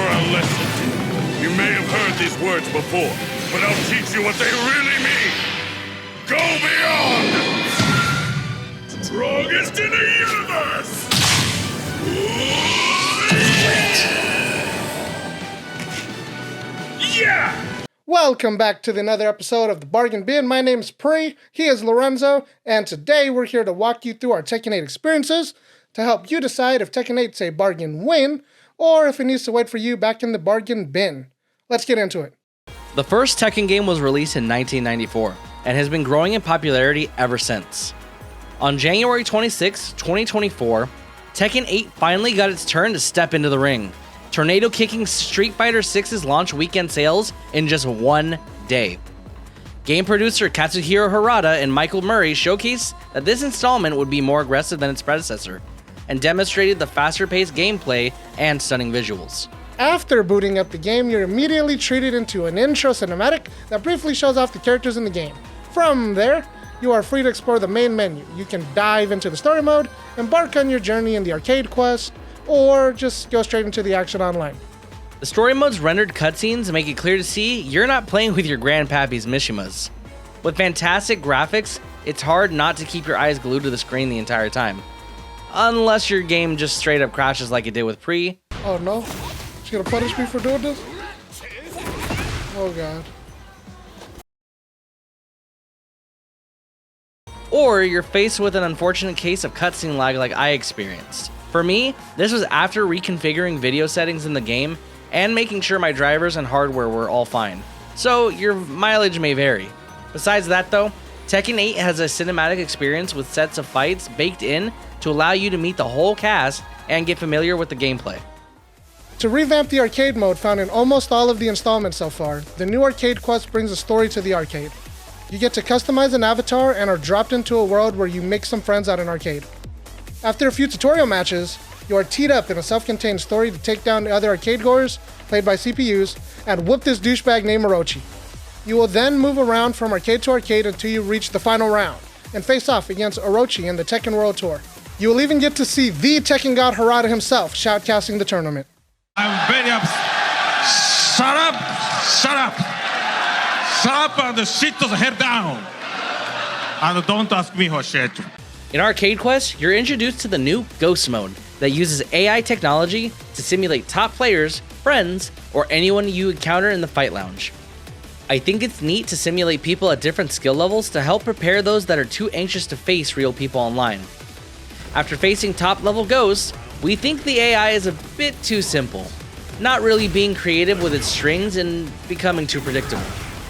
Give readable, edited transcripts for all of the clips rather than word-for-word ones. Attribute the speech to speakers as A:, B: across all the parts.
A: for a lesson. You may have heard these words before, but I'll teach you what they really mean. Go beyond! Strongest in the universe! Yeah!
B: Welcome back to another episode of The Bargain Bin. My name is Pri, he is Lorenzo, and today we're here to walk you through our Tekken 8 experiences to help you decide if Tekken 8's a bargain win or if it needs to wait for you back in the bargain bin. Let's get into it.
C: The first Tekken game was released in 1994 and has been growing in popularity ever since. On January 26, 2024, Tekken 8 finally got its turn to step into the ring, tornado kicking Street Fighter VI's launch weekend sales in just one day. Game producer Katsuhiro Harada and Michael Murray showcased that this installment would be more aggressive than its predecessor, and demonstrated the faster-paced gameplay and stunning visuals.
B: After booting up the game, you're immediately treated into an intro cinematic that briefly shows off the characters in the game. From there, you are free to explore the main menu. You can dive into the story mode, embark on your journey in the arcade quest, or just go straight into the action online.
C: The story mode's rendered cutscenes make it clear to see you're not playing with your grandpappy's Mishimas. With fantastic graphics, it's hard not to keep your eyes glued to the screen the entire time. Unless your game just straight up crashes like it did with Pri.
B: Oh no? She's gonna punish me for doing this? Oh god.
C: Or you're faced with an unfortunate case of cutscene lag like I experienced. For me, this was after reconfiguring video settings in the game and making sure my drivers and hardware were all fine. So your mileage may vary. Besides that though, Tekken 8 has a cinematic experience with sets of fights baked in to allow you to meet the whole cast and get familiar with the gameplay.
B: To revamp the arcade mode found in almost all of the installments so far, the new arcade quest brings a story to the arcade. You get to customize an avatar and are dropped into a world where you make some friends at an arcade. After a few tutorial matches, you are teed up in a self-contained story to take down the other arcade goers, played by CPUs, and whoop this douchebag named Orochi. You will then move around from arcade to arcade until you reach the final round, and face off against Orochi in the Tekken World Tour. You will even get to see the Tekken God Harada himself shoutcasting the tournament.
D: I'm very upset. Shut up! Shut up! Shut up and sit the head down! And don't ask me for shit.
C: In Arcade Quest, you're introduced to the new Ghost Mode that uses AI technology to simulate top players, friends, or anyone you encounter in the fight lounge. I think it's neat to simulate people at different skill levels to help prepare those that are too anxious to face real people online. After facing top level ghosts, we think the AI is a bit too simple, not really being creative with its strings and becoming too predictable.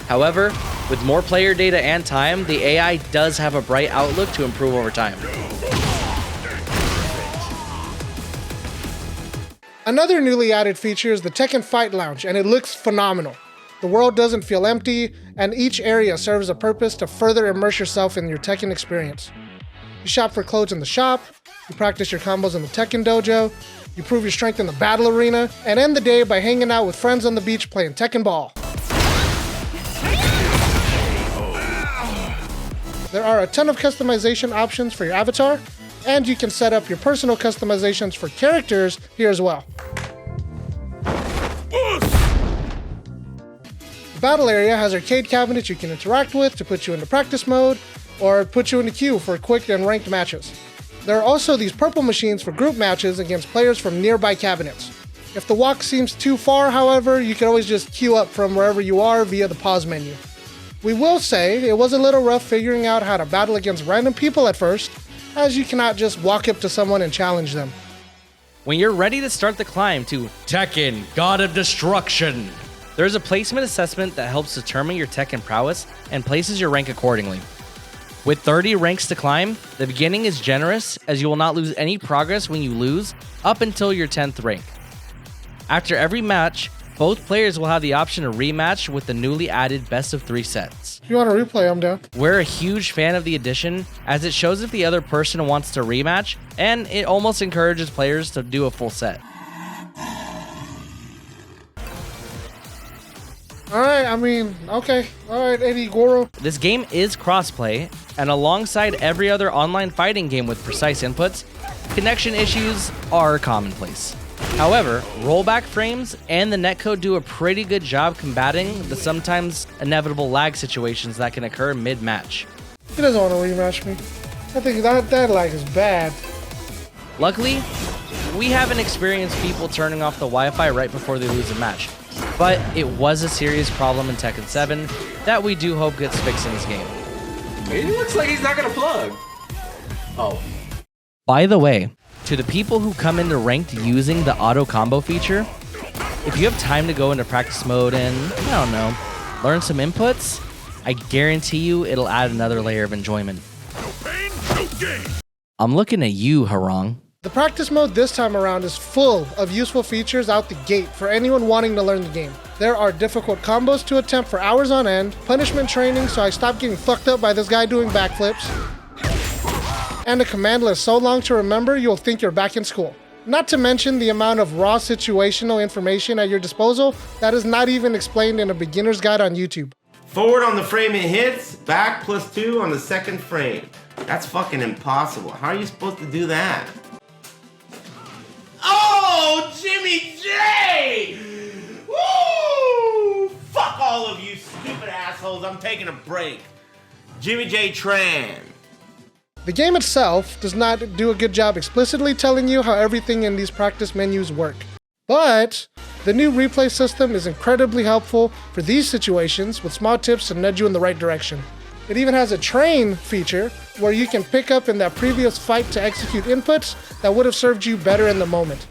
C: However, with more player data and time, the AI does have a bright outlook to improve over time.
B: Another newly added feature is the Tekken Fight Lounge, and it looks phenomenal. The world doesn't feel empty, and each area serves a purpose to further immerse yourself in your Tekken experience. You shop for clothes in the shop, you practice your combos in the Tekken Dojo, you prove your strength in the battle arena, and end the day by hanging out with friends on the beach playing Tekken Ball. There are a ton of customization options for your avatar, and you can set up your personal customizations for characters here as well. The battle area has arcade cabinets you can interact with to put you into practice mode, or put you in the queue for quick and ranked matches. There are also these purple machines for group matches against players from nearby cabinets. If the walk seems too far, however, you can always just queue up from wherever you are via the pause menu. We will say it was a little rough figuring out how to battle against random people at first, as you cannot just walk up to someone and challenge them.
C: When you're ready to start the climb to Tekken, God of Destruction, there's a placement assessment that helps determine your Tekken prowess and places your rank accordingly. With 30 ranks to climb, the beginning is generous as you will not lose any progress when you lose up until your 10th rank. After every match, both players will have the option to rematch with the newly added best of 3 sets.
B: If you want to replay, I'm down.
C: We're a huge fan of the addition as it shows if the other person wants to rematch, and it almost encourages players to do a full set.
B: Alright, I mean, okay. Alright, Eddie Goro.
C: This game is crossplay, and alongside every other online fighting game with precise inputs, connection issues are commonplace. However, rollback frames and the netcode do a pretty good job combating the sometimes inevitable lag situations that can occur mid-match.
B: He doesn't want to rematch me. I think that lag is bad.
C: Luckily, we haven't experienced people turning off the Wi-Fi right before they lose a match, but it was a serious problem in Tekken 7 that we do hope gets fixed in this game.
E: He looks like he's not gonna plug. Oh.
C: By the way, to the people who come into ranked using the auto combo feature, if you have time to go into practice mode and, I don't know, learn some inputs, I guarantee you it'll add another layer of enjoyment.
A: No pain, no gain.
C: I'm looking at you, Harang.
B: The practice mode this time around is full of useful features out the gate for anyone wanting to learn the game. There are difficult combos to attempt for hours on end, punishment training so I stop getting fucked up by this guy doing backflips, and a command list so long to remember you'll think you're back in school. Not to mention the amount of raw situational information at your disposal that is not even explained in a beginner's guide on YouTube.
F: Forward on the frame it hits, back +2 on the second frame. That's fucking impossible. How are you supposed to do that? Oh, Jimmy J! Woo! Fuck all of you stupid assholes. I'm taking a break. Jimmy J Tran.
B: The game itself does not do a good job explicitly telling you how everything in these practice menus work. But the new replay system is incredibly helpful for these situations with small tips to nudge you in the right direction. It even has a train feature where you can pick up in that previous fight to execute inputs that would have served you better in the moment.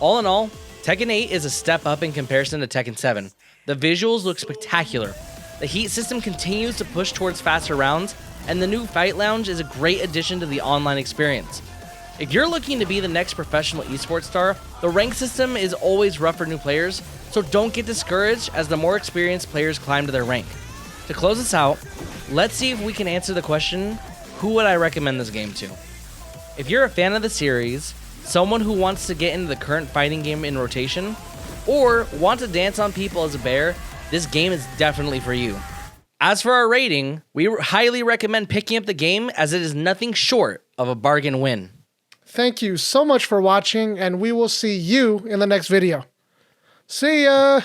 C: All in all, Tekken 8 is a step up in comparison to Tekken 7. The visuals look spectacular. The heat system continues to push towards faster rounds, and the new Fight Lounge is a great addition to the online experience. If you're looking to be the next professional esports star, the rank system is always rough for new players, so don't get discouraged as the more experienced players climb to their rank. To close us out, let's see if we can answer the question, who would I recommend this game to? If you're a fan of the series, someone who wants to get into the current fighting game in rotation, or want to dance on people as a bear, this game is definitely for you. As for our rating, we highly recommend picking up the game as it is nothing short of a bargain win.
B: Thank you so much for watching, and we will see you in the next video. See ya!